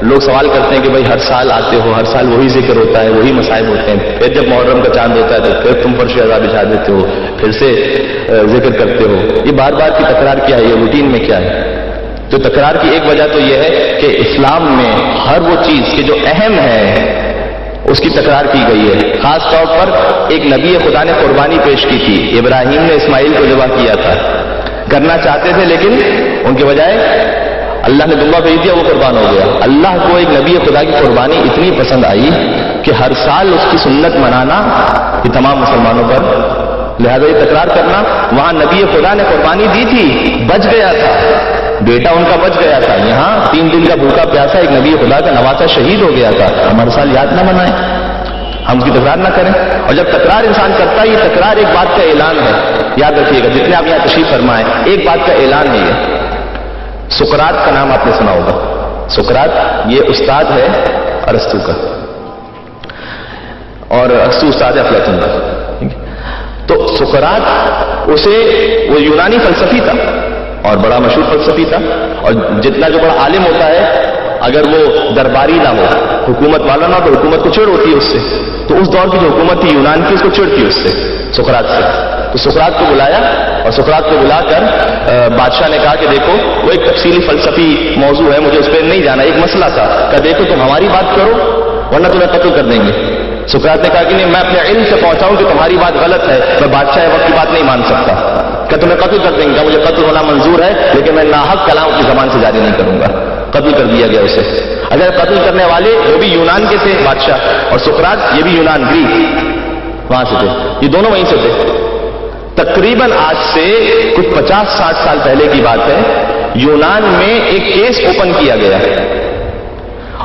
لوگ سوال کرتے ہیں کہ بھائی ہر سال آتے ہو، ہر سال وہی ذکر ہوتا ہے، وہی مصائب ہوتے ہیں، پھر جب محرم کا چاند ہوتا ہے تو پھر تم فرش عذاب بچھا دیتے ہو، پھر سے ذکر کرتے ہو. یہ بار بار کی تکرار کیا ہے؟ یہ روٹین میں کیا ہے؟ تو تکرار کی ایک وجہ تو یہ ہے کہ اسلام میں ہر وہ چیز کہ جو اہم ہے اس کی تکرار کی گئی ہے. خاص طور پر ایک نبی خدا نے قربانی پیش کی تھی. ابراہیم نے اسماعیل کو ذبح کیا تھا، کرنا چاہتے تھے لیکن ان کے بجائے اللہ نے دمبا بھیج دیا، وہ قربان ہو گیا. اللہ کو ایک نبی خدا کی قربانی اتنی پسند آئی کہ ہر سال اس کی سنت منانا یہ تمام مسلمانوں پر، لہذا یہ تکرار کرنا. وہاں نبی خدا نے قربانی دی تھی، بچ گیا تھا، بیٹا ان کا بچ گیا تھا. یہاں 3 دن کا بھوکا پیاسا ایک نبی خدا کا نواسا شہید ہو گیا تھا. ہم ہر سال یاد نہ منائیں، ہم اس کی تکرار نہ کریں. اور جب تکرار انسان کرتا ہے، یہ تکرار ایک بات کا اعلان ہے. یاد رکھیے گا جتنے آپ یہاں تشریف فرمائیں، ایک بات کا اعلان ہے. یہ سقراط کا نام آپ نے سنا ہوگا. سقراط یہ استاد ہے ارسطو کا، اور ارسطو استاد ہے افلاطون کا. تو سقراط اسے وہ یونانی فلسفی تھا اور بڑا مشہور فلسفی تھا. اور جتنا جو بڑا عالم ہوتا ہے، اگر وہ درباری نہ ہو، حکومت والا نہ ہو، تو حکومت کو چڑ ہوتی ہے اس سے. تو اس دور کی جو حکومت تھی یونان کی، اس کو چڑ تھی اس سے، سقراط سے. تو سقراط کو بلایا اور سقراط کو بلا کر بادشاہ نے کہا کہ دیکھو وہ ایک تفصیلی فلسفی موضوع ہے، مجھے اس پہ نہیں جانا. ایک مسئلہ تھا کہ دیکھو تم ہماری بات کرو ورنہ تمہیں قتل کر دیں گے. سقراط نے کہا کہ نہیں، میں اپنے علم سے پہنچاؤں کہ تمہاری بات غلط ہے، میں بادشاہ وقت کی بات نہیں مان سکتا، کہ تمہیں قتل کر دیں گے. مجھے قتل ہونا منظور ہے لیکن میں ناحق کلام کی زبان سے جاری نہیں کروں گا. قتل کر دیا گیا اسے. اگر قتل کرنے والے وہ بھی یونان کے تھے بادشاہ، اور سقراط یہ بھی یونان گریک وہاں سے تھے، یہ دونوں وہیں سے تھے. تقریباً آج سے کچھ 50-60 سال پہلے کی بات ہے. یونان میں ایک کیس اوپن کیا گیا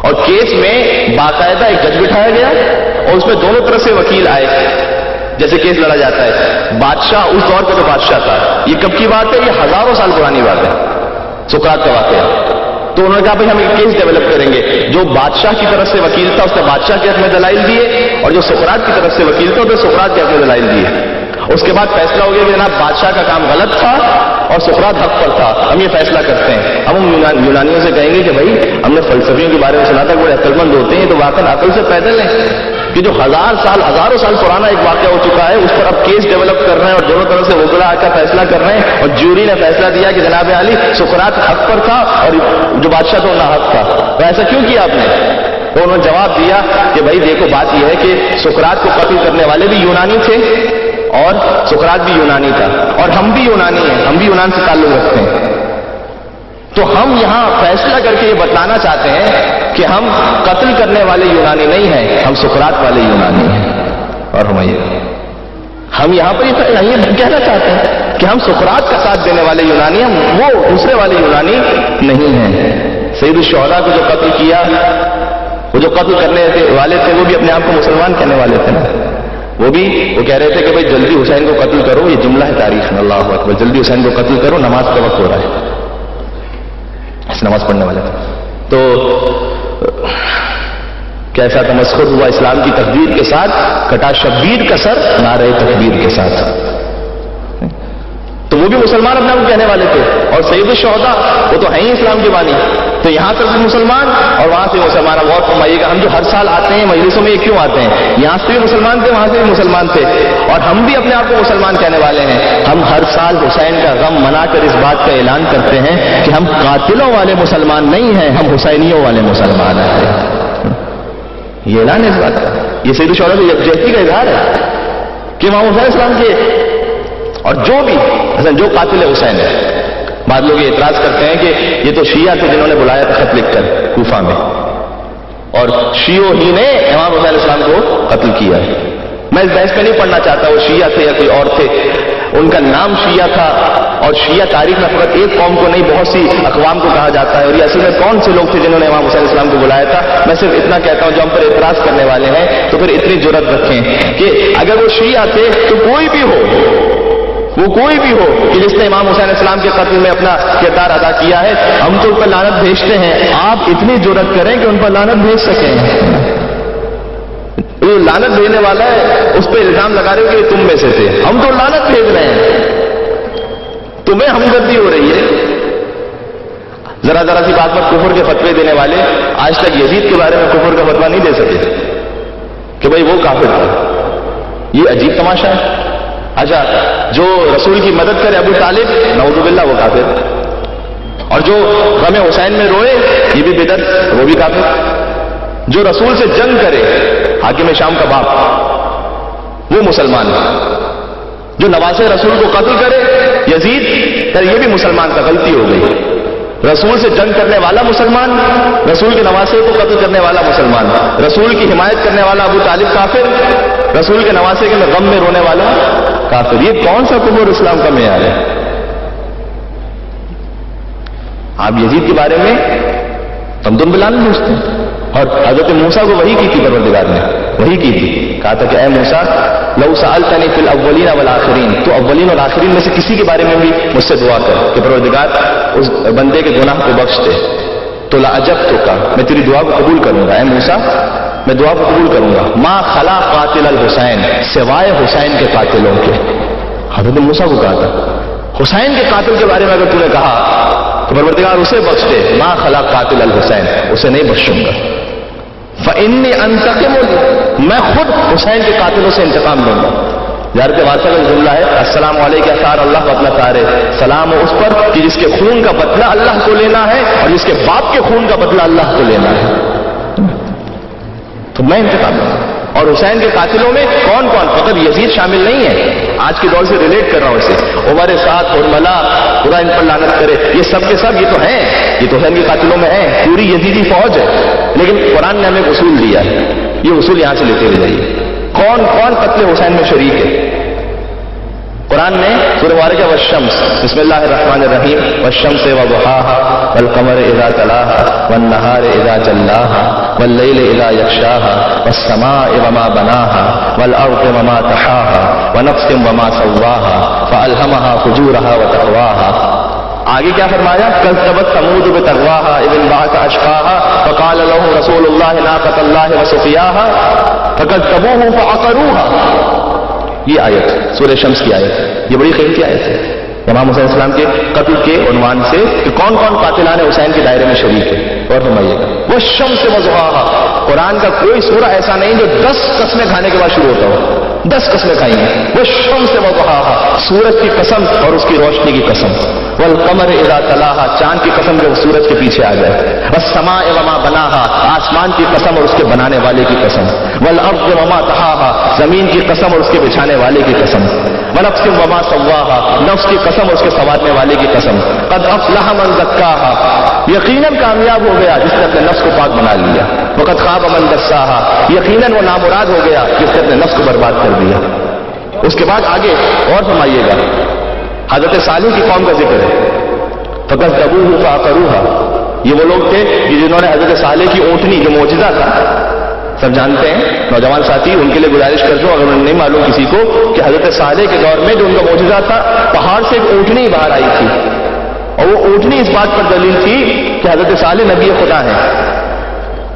اور کیس میں باقاعدہ ایک جج بٹھایا گیا اور اس میں دونوں طرف سے وکیل آئے. جیسے کیس لڑا جاتا ہے، بادشاہ اس دور کا جو بادشاہ تھا، یہ کب کی بات ہے؟ یہ ہزاروں سال پرانی بات ہے، سقراط کا واقعہ. تو انہوں نے کہا بھائی ہم ایک کیس ڈیولپ کریں گے. جو بادشاہ کی طرف سے وکیل تھا اس نے بادشاہ کے حق میں دلائل دیے، اور جو سقراط کی طرف سے وکیل تھا اس نے سقراط کے حق میں دلائل دیے. اس کے بعد فیصلہ ہو گیا کہ جناب بادشاہ کا کام غلط تھا اور سقراط حق پر تھا. ہم یہ فیصلہ کرتے ہیں. ہم یونانیوں سے کہیں گے کہ بھائی ہم نے فلسفیوں کے بارے میں سنا تھا، بڑے عقل مند ہوتے ہیں، تو واقعی عقل سے پیدل ہیں کہ جو ہزاروں سال پرانا ایک واقعہ ہو چکا ہے، اس پر اب کیس ڈیولپ کر رہے ہیں اور دونوں طرف سے وکلا آ کر فیصلہ کر رہے ہیں. اور جیوری نے فیصلہ دیا کہ جناب علی سقراط حق پر تھا اور جو بادشاہ تھا وہ ناحق تھا. تو ایسا کیوں کیا آپ نے؟ تو انہوں نے جواب دیا کہ بھائی دیکھو بات یہ ہے کہ سقراط کو قتل کرنے والے بھی یونانی تھے اور سقراط بھی یونانی تھا، اور ہم بھی یونانی ہیں، ہم بھی یونان سے تعلق رکھتے ہیں. تو ہم یہاں فیصلہ کر کے یہ بتلانا چاہتے ہیں کہ ہم قتل کرنے والے یونانی نہیں ہیں، ہم سقراط والے یونانی ہیں. اور ہم یہاں پر یہ کہنا چاہتے ہیں کہ ہم سقراط کا ساتھ دینے والے یونانی ہیں، وہ دوسرے والے یونانی نہیں ہیں. سید الشہداء کو جو قتل کیا، وہ جو قتل کرنے والے تھے وہ بھی اپنے آپ کو مسلمان کہنے والے تھے نا. وہ کہہ رہے تھے کہ بھائی جلدی حسین کو قتل کرو. یہ جملہ ہے تاریخ میں، اللہ اکبر، جلدی حسین کو قتل کرو، نماز کا وقت ہو رہا ہے. ایسے نماز پڑھنے والے تھے. تو کیسا تمسخر ہوا اسلام کی تقدیر کے ساتھ، کٹا شبیر کا سر نعرہ تکبیر کے ساتھ. تو وہ بھی مسلمان اپنے آپ کو کہنے والے تھے. اور سید الشہداء وہ تو ہیں ہی اسلام کے بانی. تو یہاں سے بھی مسلمان اور وہاں سے مسلمان. غور فرمائیے گا، ہم جو ہر سال آتے ہیں مجلسوں میں یہ کیوں آتے ہیں؟ یہاں سے بھی مسلمان تھے، وہاں سے بھی مسلمان تھے، اور ہم بھی اپنے آپ کو مسلمان کہنے والے ہیں. ہم ہر سال حسین کا غم منا کر اس بات کا اعلان کرتے ہیں کہ ہم قاتلوں والے مسلمان نہیں ہیں، ہم حسینیوں والے مسلمان ہیں. یہ اعلان ہے اس بات کا. یہ سید الشہداء کی یکجہتی کا اظہار ہے کہ امام حسین اسلام کے اور جو قاتل حسین ہے. بعض لوگ یہ اعتراض کرتے ہیں کہ یہ تو شیعہ تھے جنہوں نے بلایا تھا خط لکھ کر کوفہ میں، اور شیعوں ہی نے امام حسین اسلام کو قتل کیا ہے. میں اس بحث میں نہیں پڑھنا چاہتا وہ شیعہ تھے یا کوئی اور تھے. ان کا نام شیعہ تھا، اور شیعہ تاریخ میں فقط ایک قوم کو نہیں بہت سی اقوام کو کہا جاتا ہے. اور یہ اصل میں کون سے لوگ تھے جنہوں نے امام حسین اسلام کو بلایا تھا؟ میں صرف اتنا کہتا ہوں، جو ہم پر اعتراض کرنے والے ہیں تو پھر اتنی جرأت رکھیں کہ اگر وہ شیعہ تھے تو کوئی بھی ہو کہ جس نے امام حسین اسلام کے قتل میں اپنا کردار ادا کیا ہے، ہم تو ان پر لعنت بھیجتے ہیں. آپ اتنی جرأت کریں کہ ان پر لعنت بھیج سکیں. جو لعنت بھیجنے والا ہے اس پہ الزام لگا رہے ہو کہ یہ تم میں سے تھے. ہم تو لعنت بھیج رہے ہیں، تمہیں ہمدردی ہو رہی ہے. ذرا ذرا سی بات پر کفر کے فتوے دینے والے آج تک یزید کے بارے میں کفر کا فتویٰ نہیں دے سکے کہ بھئی وہ کافر تھا. یہ عجیب تماشا ہے. اچھا جو رسول کی مدد کرے ابو طالب، نعوذ باللہ وہ کافر. اور جو غم حسین میں روئے یہ بھی بدعت، وہ بھی کافر. جو رسول سے جنگ کرے حاکم شام کا باپ وہ مسلمان ہے. جو نواز رسول کو قتل کرے یزید یہ بھی مسلمان کا غلطی ہو گئی. رسول سے جنگ کرنے والا مسلمان، رسول کے نواسے کو قتل کرنے والا مسلمان، رسول کی حمایت کرنے والا ابو طالب کافر، رسول کے نواسے کے غم میں رونے والا کافر. یہ کون سا کفر اسلام کا معیار ہے؟ آپ یزید کے بارے میں تمدن بلال پوچھتے ہیں. اور حضرت موسیٰ کو وحی کی تھی پروردگار نے، وحی کی تھی، کہا تھا کہ اے موسیٰ لو سألتنی فی الاولین والآخرین، تو اولین اور آخرین میں سے کسی کے بارے میں بھی مجھ سے دعا کر کہ پروردگار اس بندے کے گناہ کو بخش دے، تو لأجبتک، میں تیری دعا کو قبول کروں گا. اے موسیٰ میں دعا کو قبول کروں گا. ما خلا قاتل الحسین، سوائے حسین کے قاتلوں کے. حضرت موسیٰ کو کہا تھا حسین کے قاتل کے بارے میں اگر تو نے کہا تو پروردگار اسے بخش دے. ما خلا قاتل الحسین، اسے نہیں بخشوں گا. فإنی انتقم، میں خود حسین کے قاتلوں سے انتقام لوں گا. زیارت واسطہ کا جملہ ہے السلام علیکم اثار اللہ بدلہ تارے، سلام ہو اس پر کہ جس کے خون کا بدلہ اللہ کو لینا ہے اور جس کے باپ کے خون کا بدلہ اللہ کو لینا ہے. تو میں انتقام لوں گا. اور حسین کے قاتلوں میں کون کون؟ فقط یزید شامل نہیں ہے. آج کے دور سے ریلیٹ کر رہا ہوں اسے. عمر سعد اور ملا، خدا ان پر لعنت کرے، یہ سب کے سب یہ تو ہیں، یہ تو حسین کے قاتلوں میں ہیں. پوری یزیدی فوج ہے. لیکن قرآن نے ہمیں ایک اصول دیا ہے، یہ اصول یہاں سے لیتے ہوئے جائیے. کون کون قتل حسین میں شریک ہے؟ قرآن نے سورہ مبارکہ والشمس، بسم اللہ الرحمن الرحیم، والشمس وضحاها والقمر اذا تلاها والنهار اذا جلاها واللیل اذا یغشاها والسماء وما بناها والارض وما طحاها ونفس وما سواها فالهمها فجورها وتقواها. آگے کیا فرمایا؟ کذبت ثمود بتقواها اذ انبعث اشقاها فقال لهم رسول الله ناقة الله وسقياها فكذبوه فعقروها. یہ آیت سورہ شمس کی آیت، یہ بڑی قیمتی آیت ہے امام حسین السلام کے قتل کے عنوان سے کہ کون کون قاتلان حسین کے دائرے میں شریک ہے. اور فرمائیے گا والشمس وضحاها، قرآن کا کوئی سورہ ایسا نہیں جو 10 قسمیں کھانے کے بعد شروع ہوتا ہو. 10 قسمیں کھائیں گے. والشمس وضحاها، سورج کی قسم اور اس کی روشنی کی قسم. والقمر اذا تلاها، چاند کی قسم جو سورج کے پیچھے آ جائے. والسماء وما بناها، آسمان کی قسم اور اس کے بنانے والے کی قسم. والارض وما طحاها، زمین کی قسم اور اس کے بچھانے والے کی قسم. ونفس وما سواها، نفس کی قسم اور اس کے سنوارنے والے کی قسم. قد افلح من زکاها، یقیناً کامیاب ہو گیا جس نے اپنے نفس کو پاک بنا لیا. وقد خاب من دساها، یقیناً وہ نامراد ہو گیا جس نے اپنے نفس کو برباد کر دیا. اس کے بعد آگے اور فرمائیے گا حضرت صالح کی قوم کا ذکر ہے. فکذبوہ فعقروها، یہ وہ لوگ تھے جنہوں نے حضرت صالح کی اونٹنی جو معجزہ تھا، سب جانتے ہیں نوجوان ساتھی، ان کے لیے گزارش کر دوں اگر نہیں معلوم کسی کو کہ حضرت صالح کے دور میں جو ان کا معجزہ تھا، پہاڑ سے ایک اونٹنی باہر آئی تھی اور وہ اونٹنی اس بات پر دلیل تھی کہ حضرت صالح نبی خدا ہے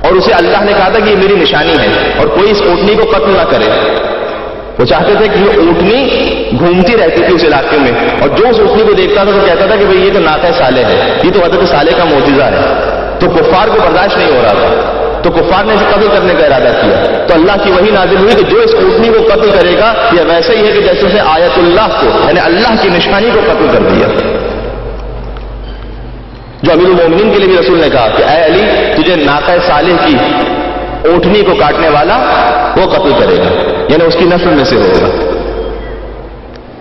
اور اسے اللہ نے کہا تھا کہ یہ میری نشانی ہے اور کوئی اس اونٹنی کو قتل نہ کرے. وہ چاہتے تھے کہ یہ اونٹنی گھومتی رہتی تھی اس علاقے میں اور جو اس اونٹنی کو دیکھتا تھا تو کہتا تھا کہ بھئی یہ تو ناقہ صالح ہے، یہ تو حضرت صالح کا معجزہ ہے. تو کفار کو برداشت نہیں ہو رہا تھا تو کفار نے اسے قتل کرنے کا ارادہ کیا. تو اللہ کی وحی نازل ہوئی کہ جو اس اونٹنی کو قتل کرے گا یہ ویسے ہی ہے کہ جیسے اسے آیت اللہ کو یعنی اللہ کی نشانی کو قتل کر دیا. جو امیر المومنین کے لیے بھی رسول نے کہا کہ اے علی تجھے ناقہ صالح کی اونٹنی کو کاٹنے والا وہ قتل کرے گا، یعنی اس کی نسل میں سے ہوگا.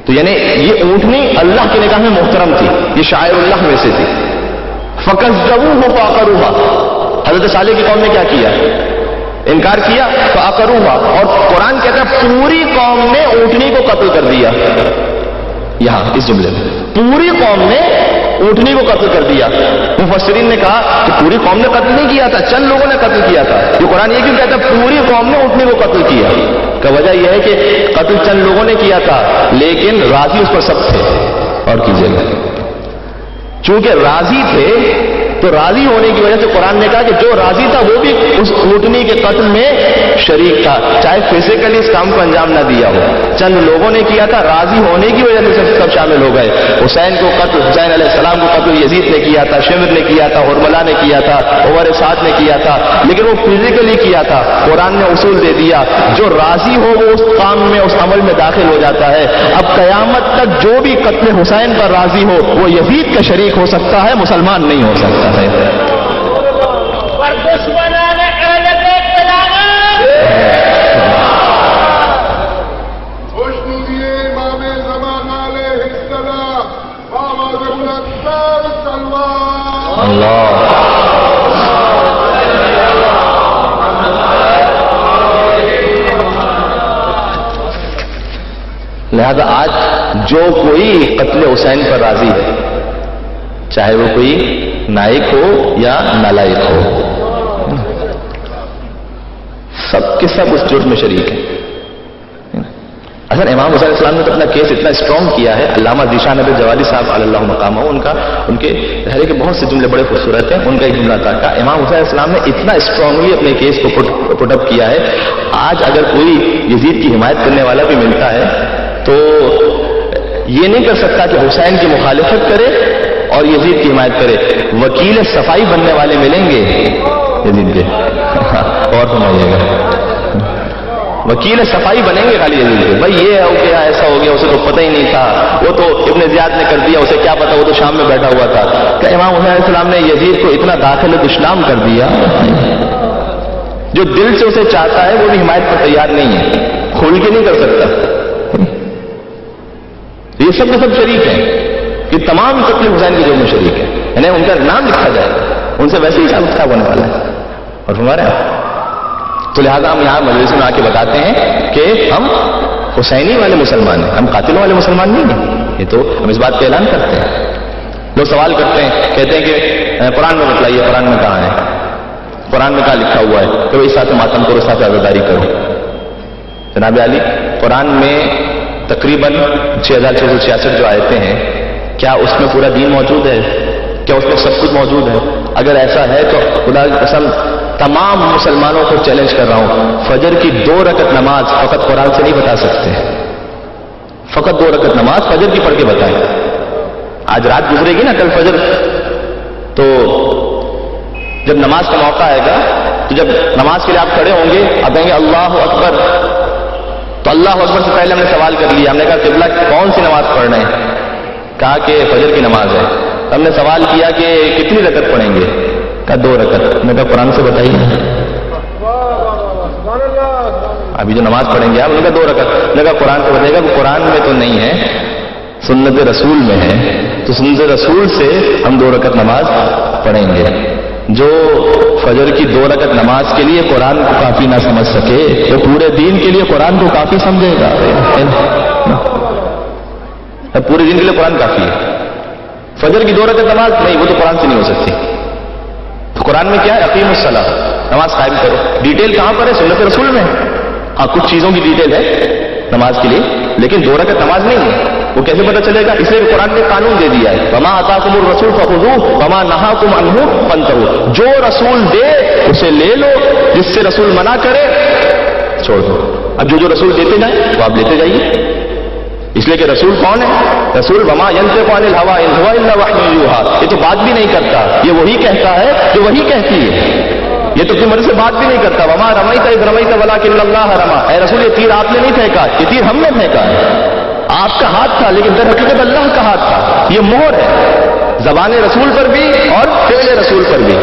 تو یعنی یہ اونٹنی اللہ کی نگاہ میں محترم تھی، یہ شاعر اللہ میں سے تھی. فکذبوہ فعقروها، حضرت صالح کی قوم نے کیا کیا؟ انکار کیا. فعقروها، اور قرآن کہتا ہے پوری قوم نے اونٹنی کو قتل کر دیا. یہاں اس جملے میں پوری قوم نے اونٹنی کو قتل کر دیا. مفسرین نے کہا کہ پوری قوم نے قتل نہیں کیا تھا، چند لوگوں نے قتل کیا تھا. یہ قرآن یہ کیوں کہتا ہے پوری قوم نے اونٹنی کو قتل کیا؟ کا وجہ یہ ہے کہ قتل چند لوگوں نے کیا تھا لیکن راضی اس پر سب تھے. اور کیجیے گا چونکہ راضی تھے تو راضی ہونے کی وجہ سے قرآن نے کہا کہ جو راضی تھا وہ بھی اس اونٹنی کے قتل میں شریک تھا، چاہے فزیکلی اس کام کو انجام نہ دیا ہو، چند لوگوں نے کیا تھا، راضی ہونے کی وجہ سے سب شامل ہو گئے۔ حسین کو قتل، حسین علیہ السلام کو قتل یزید نے کیا تھا، شمر نے کیا تھا، حرملہ نے کیا تھا، عمر سعد نے کیا تھا، لیکن وہ فزیکلی کیا تھا۔ قرآن نے اصول دے دیا، جو راضی ہو وہ اس کام میں، اس عمل میں داخل ہو جاتا ہے۔ اب قیامت تک جو بھی قتل حسین پر راضی ہو وہ یزید کا شریک ہو سکتا ہے، مسلمان نہیں ہو سکتا ہے۔ لہذا آج جو کوئی قتل حسین پر راضی ہے، چاہے وہ کوئی نائک ہو یا نالائق ہو، سب کے سب اس جرم میں شریک ہیں۔ اصل امام حسین علیہ السلام نے تو اپنا کیس اتنا اسٹرانگ کیا ہے، علامہ ذیشان جوالی صاحب علی اللہ مقامہ، ان کے تحریر کے بہت سے جملے بڑے خوبصورت ہیں۔ ان کا ایک جملہ تھا کہ امام حسین علیہ السلام نے اتنا اسٹرانگلی اپنے کیس کو پٹ اپ کیا ہے، آج اگر کوئی یزید کی حمایت کرنے والا بھی ملتا ہے تو یہ نہیں کر سکتا کہ حسین کی مخالفت کرے اور یزید کی حمایت کرے۔ وکیل صفائی بننے والے ملیں گے یزید کے، اور سمجھیے گا، وکیل صفائی بنیں گے خالی یزید کے، بھائی یہ ہو گیا، ایسا ہو گیا، اسے تو پتہ ہی نہیں تھا، وہ تو ابن زیاد نے کر دیا، اسے کیا پتا، وہ تو شام میں بیٹھا ہوا تھا۔ کہ امام حسین علیہ السلام نے یزید کو اتنا داخل اسلام کر دیا، جو دل سے اسے چاہتا ہے وہ بھی حمایت پر تیار نہیں ہے، کھول کے نہیں کر سکتا۔ یہ سب کے سب شریک ہیں، یہ تمام قتل حسین کے جرم میں شریک ہیں، یعنی ان کا نام لکھا جائے گا، ان سے ویسے ہی حساب کتاب ہونے والا ہے۔ اور ہمارے تو لہٰذا ہم یہاں مجلس میں آ کے بتاتے ہیں کہ ہم حسینی والے مسلمان ہیں، ہم قاتلوں والے مسلمان نہیں ہیں، یہ تو ہم اس بات کا اعلان کرتے ہیں۔ لوگ سوال کرتے ہیں، کہتے ہیں کہ قرآن میں بتلائیے، قرآن میں کہاں ہے، قرآن میں کہاں لکھا ہوا ہے کہ اس ساتھ ماتم کرو، ساتھ عزاداری کرو۔ جناب علی، قرآن میں تقریباً 6666 جو آیتیں ہیں، کیا اس میں پورا دین موجود ہے؟ کیا اس میں سب کچھ موجود ہے؟ اگر ایسا ہے تو خدا کی قسم تمام مسلمانوں کو چیلنج کر رہا ہوں، فجر کی 2 رکعت نماز فقط قرآن سے نہیں بتا سکتے، فقط 2 رکعت نماز فجر کی پڑھ کے بتائیں۔ آج رات گزرے گی نا، کل فجر، تو جب نماز کا موقع آئے گا تو جب نماز کے لیے آپ کھڑے ہوں گے، آپ کہیں گے اللہ اکبر، تو اللہ اکبر سے پہلے ہم نے سوال کر لیا، ہم نے کہا قبلہ کون سی نماز پڑھ رہے ہیں؟ کہا کہ فجر کی نماز ہے۔ ہم نے سوال کیا کہ کتنی رکعت پڑھیں گے؟ کہا 2 رکعت۔ ہم نے کہا قرآن سے بتائیے، ابھی جو نماز پڑھیں گے آپ، انہوں نے کہا 2 رکعت۔ ہم نے کہا قرآن سے بتائیے گا، قرآن میں تو نہیں ہے، سنت رسول میں ہے، تو سنت رسول سے ہم 2 رکعت نماز پڑھیں گے۔ جو فجر کی 2 رکعت نماز کے لیے قرآن کو کافی نہ سمجھ سکے، وہ پورے دین کے لیے قرآن کو کافی سمجھے گا؟ پورے دن کے لیے قرآن کافی ہے، فجر کی 2 رکعت نماز نہیں، وہ تو قرآن سے نہیں ہو سکتی۔ تو قرآن میں کیا ہے؟ اقیم الصلاۃ، نماز قائم کرو۔ ڈیٹیل کہاں پر ہے؟ سنت رسول میں۔ ہاں، کچھ چیزوں کی ڈیٹیل ہے نماز کے لیے، لیکن 2 رکعت نماز نہیں ہے۔ وہ کیسے پتہ چلے گا؟ اس لیے قرآن نے قانون دے دیا ہے، وما آتاکم الرسول فخذوہ وما نہاکم عنہ فانتہوا، جو رسول دے اسے لے لو، جس سے رسول منع کرے چھوڑ دو۔ اب جو رسول دیتے جائیں تو آپ لیتے جائیے، اس لیے کہ رسول کون ہے؟ رسول وما ينطق عن الهوى ان هو الا وحی یوحى، یہ تو بات بھی نہیں کرتا، یہ وہی کہتا ہے جو وہی کہتی ہے، یہ تو اپنی مرضی سے بات بھی نہیں کرتا۔ وما رمیت اذ رمیت ولکن اللہ رمی، اے رسول یہ تیر آپ نے نہیں پھینکا، یہ تیر ہم نے پھینکا ہے، آپ کا ہاتھ تھا لیکن در حقیقت اللہ کا ہاتھ تھا۔ یہ مہر ہے زبان رسول پر بھی اور فعل رسول پر بھی۔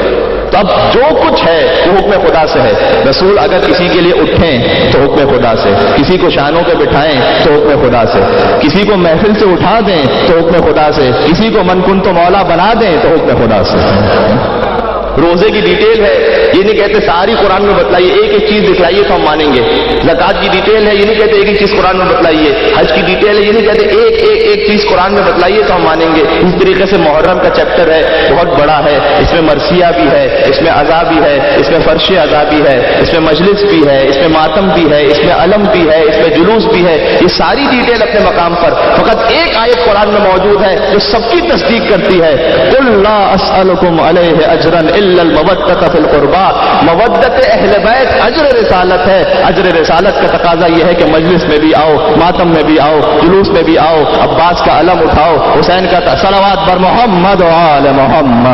تو اب جو کچھ ہے وہ حکم خدا سے ہے۔ رسول اگر کسی کے لیے اٹھیں تو حکم خدا سے، کسی کو شانوں پہ بٹھائیں تو حکم خدا سے، کسی کو محفل سے اٹھا دیں تو حکم خدا سے، کسی کو من کن تو مولا بنا دیں تو حکم خدا سے۔ روزے کی ڈیٹیل ہے، یہ نہیں کہتے ساری قرآن میں بتلائیے، ایک ایک چیز دکھلائیے تو ہم مانیں گے۔ زکوٰۃ کی ڈیٹیل ہے، یہ نہیں کہتے ایک ایک چیز قرآن میں بتلائیے۔ حج کی ڈیٹیل ہے، یہ نہیں کہتے ایک چیز قرآن میں بتلائیے تو ہم مانیں گے۔ اس طریقے سے محرم کا چیپٹر ہے، بہت بڑا ہے، اس میں مرثیہ بھی ہے، اس میں عزا بھی ہے، اس میں فرش عزا بھی ہے، اس میں مجلس بھی ہے، اس میں ماتم بھی ہے، اس میں علم بھی ہے، اس میں جلوس بھی ہے، یہ ساری ڈیٹیل اپنے مقام پر۔ فقط ایک آیت قرآن میں موجود ہے جو سب کی تصدیق کرتی ہے، قل لا اسألکم علیہ اجرا الا المودۃ فی القربى ہوگا. مودت اہل بیت اجر رسالت ہے. اجر رسالت کا تقاضا یہ ہے کہ مجلس میں بھی آؤ, ماتم میں بھی آؤ, جلوس میں بھی آؤ, عباس کا علم اٹھاؤ, حسین کا صلوات بر محمد و آل محمد.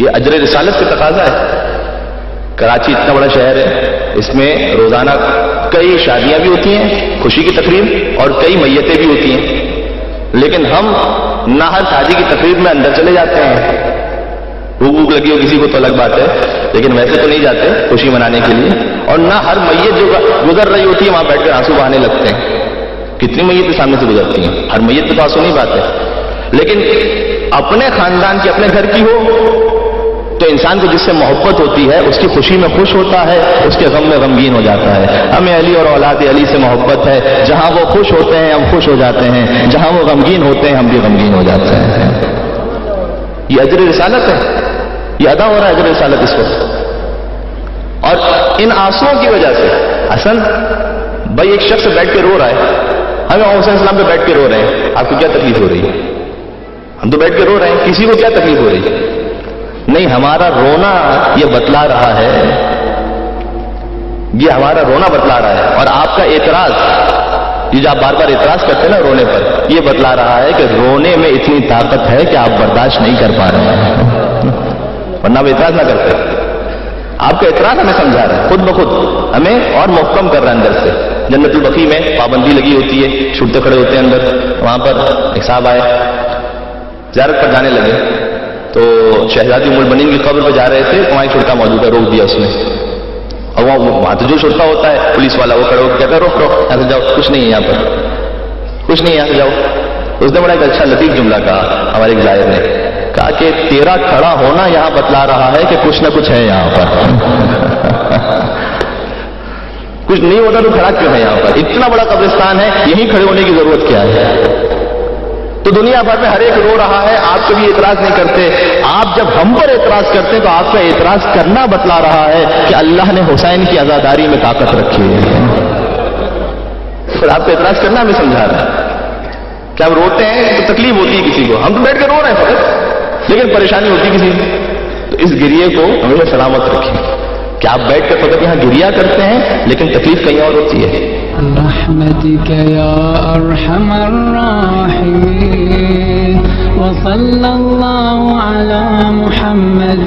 یہ اجر رسالت سے تقاضا ہے. کراچی اتنا بڑا شہر ہے, اس میں روزانہ کئی شادیاں بھی ہوتی ہیں, خوشی کی تقریب, اور کئی میتیں بھی ہوتی ہیں, لیکن ہم نہ ہر شادی کی تقریب میں اندر چلے جاتے ہیں. بھوک لگی ہو کسی کو تو الگ بات ہے, لیکن ویسے تو نہیں جاتے خوشی منانے کے لیے. اور نہ ہر میت جو گزر رہی ہوتی ہے وہاں بیٹھ کر آنسو بہانے لگتے ہیں. کتنی میتیں سامنے سے گزرتی ہیں, ہر میت پہ تو آنسو نہیں بہاتے, لیکن اپنے خاندان کی, اپنے گھر کی ہو تو انسان کو جس سے محبت ہوتی ہے اس کی خوشی میں خوش ہوتا ہے, اس کے غم میں غمگین ہو جاتا ہے. ہمیں علی اور اولاد علی سے محبت ہے. جہاں وہ خوش ہوتے ہیں ہم خوش ہو جاتے ہیں, جہاں وہ غمگین ہوتے ہیں ہم بھی غمگین ہو جاتے ہیں. یہ اجر رسالت ہے, یہ ادا ہو رہا ہے اجر رسالت اس وقت. اور ان آنسوؤں کی وجہ سے حسن بھائی ایک شخص بیٹھ کے رو رہا ہے, ہمیں حسین السلام پہ بیٹھ کے رو رہے ہیں, آپ کو کیا تکلیف ہو رہی ہے؟ ہم تو بیٹھ کے رو رہے ہیں, کسی کو کیا تکلیف ہو رہی ہے؟ نہیں, ہمارا رونا یہ بتلا رہا ہے, یہ ہمارا رونا بتلا رہا ہے. اور آپ کا اعتراض, یہ جو آپ بار بار اعتراض کرتے ہیں نا رونے پر, یہ بتلا رہا ہے کہ رونے میں اتنی طاقت ہے کہ آپ برداشت نہیں کر پا رہے ہیں, ورنہ آپ اعتراض نہ کرتے. آپ کا اعتراض ہمیں سمجھا رہا ہے, خود بخود ہمیں اور محکم کر رہا ہے اندر سے. جنت البقیع میں پابندی لگی ہوتی ہے, چھوٹتے کھڑے ہوتے ہیں اندر. وہاں پر ایک صاحب آئے, زیارت پر جانے لگے, تو شہزادی ام المؤمنین کی قبر پہ جا رہے تھے, وہاں چھڑکا موجود ہے, روک دیا اس نے. اور وہاں تو جو چھڑکا ہوتا ہے پولیس والا وہ کھڑے ہو کہتا ہے روک روک, یہاں سے جاؤ, کچھ نہیں ہے یہاں پر, کچھ نہیں, یہاں سے جاؤ. اس نے بڑا ایک اچھا لطیف جملہ کہا ہمارے ایک ظاہر نے, کہا کہ تیرا کھڑا ہونا یہاں بتلا رہا ہے کہ کچھ نہ کچھ ہے یہاں پر. کچھ نہیں ہوتا تو کھڑا کیوں ہے یہاں پر؟ اتنا بڑا قبرستان ہے, یہیں کھڑے ہونے کی ضرورت کیا ہے؟ تو دنیا بھر میں ہر ایک رو رہا ہے, آپ کبھی اعتراض نہیں کرتے. آپ جب ہم پر اعتراض کرتے تو آپ کا اعتراض کرنا بتلا رہا ہے کہ اللہ نے حسین کی عزاداری میں طاقت رکھی ہے. پھر آپ کا اعتراض کرنا ہمیں سمجھا رہا ہے کہ ہم روتے ہیں تو تکلیف ہوتی ہے کسی کو, ہم تو بیٹھ کے رو رہے ہیں فقط, لیکن پریشانی ہوتی ہے کسی کو. تو اس گریے کو ہمیشہ سلامت رکھیں کہ آپ بیٹھ کر فقط یہاں گریا کرتے ہیں لیکن تکلیف کہیں اور ہوتی ہے. برحمتك يا أرحم الراحمين وصلى الله على محمد